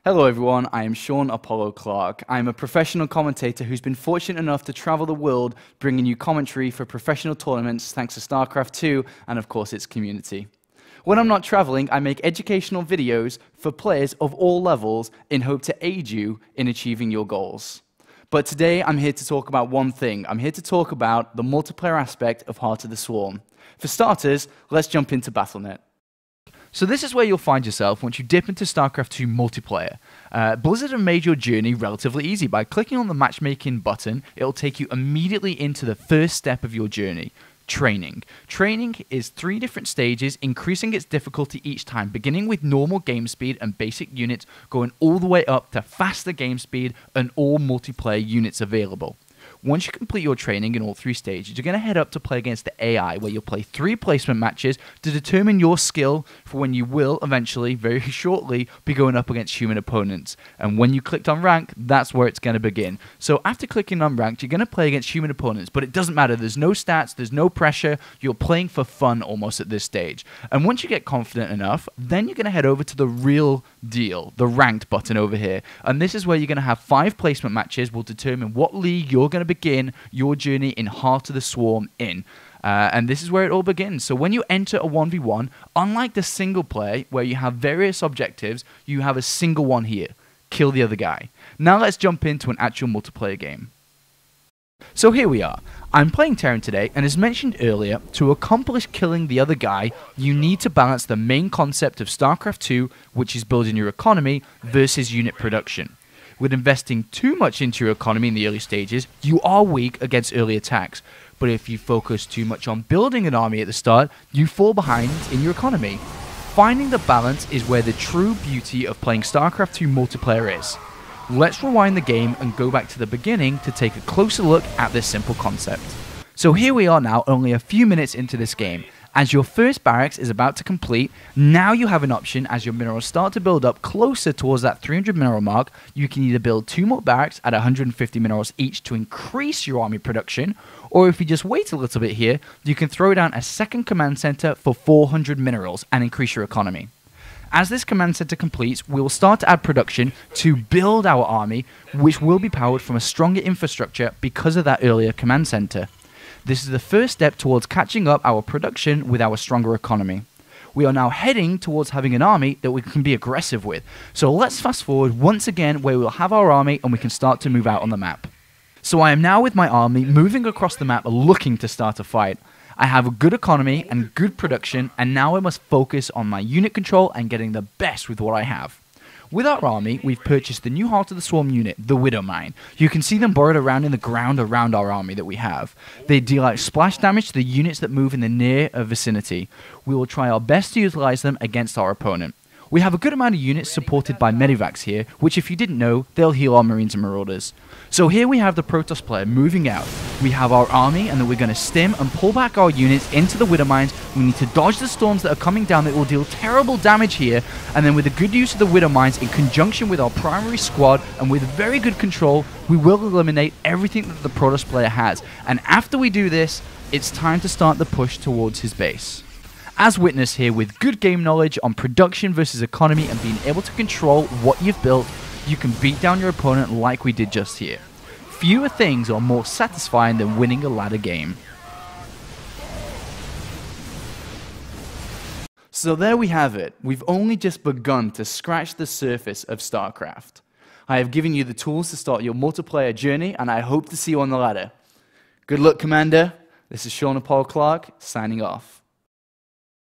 Hello everyone, I am Sean Apollo Clark. I'm a professional commentator who's been fortunate enough to travel the world bringing you commentary for professional tournaments thanks to Starcraft 2 and of course its community. When I'm not traveling, I make educational videos for players of all levels in hope to aid you in achieving your goals. But today I'm here to talk about one thing. I'm here to talk about the multiplayer aspect of Heart of the Swarm. For starters, let's jump into Battlenet. So this is where you'll find yourself once you dip into StarCraft 2 multiplayer. Blizzard have made your journey relatively easy. By clicking on the matchmaking button, it'll take you immediately into the first step of your journey, training. Training is 3 different stages, increasing its difficulty each time, beginning with normal game speed and basic units, going all the way up to faster game speed and all multiplayer units available. Once you complete your training in all 3 stages, you're going to head up to play against the AI, where you'll play 3 placement matches to determine your skill for when you will eventually, very shortly, be going up against human opponents. And when you clicked on rank, that's where it's going to begin. So after clicking on ranked, you're going to play against human opponents, but it doesn't matter. There's no stats, there's no pressure. You're playing for fun almost at this stage. And once you get confident enough, then you're going to head over to the real deal, the ranked button over here. And this is where you're going to have 5 placement matches. Will determine what league you're going to begin your journey in Heart of the Swarm in. And this is where it all begins. So when you enter a 1v1, unlike the single play where you have various objectives, you have a single one here. Kill the other guy. Now let's jump into an actual multiplayer game. So here we are. I'm playing Terran today, and as mentioned earlier, to accomplish killing the other guy, you need to balance the main concept of StarCraft 2, which is building your economy, versus unit production. With investing too much into your economy in the early stages, you are weak against early attacks. But if you focus too much on building an army at the start, you fall behind in your economy. Finding the balance is where the true beauty of playing StarCraft 2 multiplayer is. Let's rewind the game and go back to the beginning to take a closer look at this simple concept. So here we are now, only a few minutes into this game. As your first barracks is about to complete, now you have an option as your minerals start to build up closer towards that 300 mineral mark. You can either build 2 more barracks at 150 minerals each to increase your army production, or if you just wait a little bit here, you can throw down a second command center for 400 minerals and increase your economy. As this command center completes, we will start to add production to build our army, which will be powered from a stronger infrastructure because of that earlier command center. This is the first step towards catching up our production with our stronger economy. We are now heading towards having an army that we can be aggressive with. So let's fast forward once again where we'll have our army and we can start to move out on the map. So I am now with my army moving across the map looking to start a fight. I have a good economy and good production, and now I must focus on my unit control and getting the best with what I have. With our army, we've purchased the new Heart of the Swarm unit, the Widowmine. You can see them borrowed around in the ground around our army that we have. They deal out splash damage to the units that move in the near vicinity. We will try our best to utilize them against our opponent. We have a good amount of units supported by Medivacs here, which if you didn't know, they'll heal our Marines and Marauders. So here we have the Protoss player moving out. We have our army, and then we're going to stim and pull back our units into the Widowmines. We need to dodge the storms that are coming down that will deal terrible damage here, and then with the good use of the Widowmines in conjunction with our primary squad and with very good control, we will eliminate everything that the Protoss player has. And after we do this, it's time to start the push towards his base. As witnessed here, with good game knowledge on production versus economy and being able to control what you've built, you can beat down your opponent like we did just here. Fewer things are more satisfying than winning a ladder game. So there we have it. We've only just begun to scratch the surface of StarCraft. I have given you the tools to start your multiplayer journey, and I hope to see you on the ladder. Good luck, Commander. This is Sean Apollo Clark, signing off.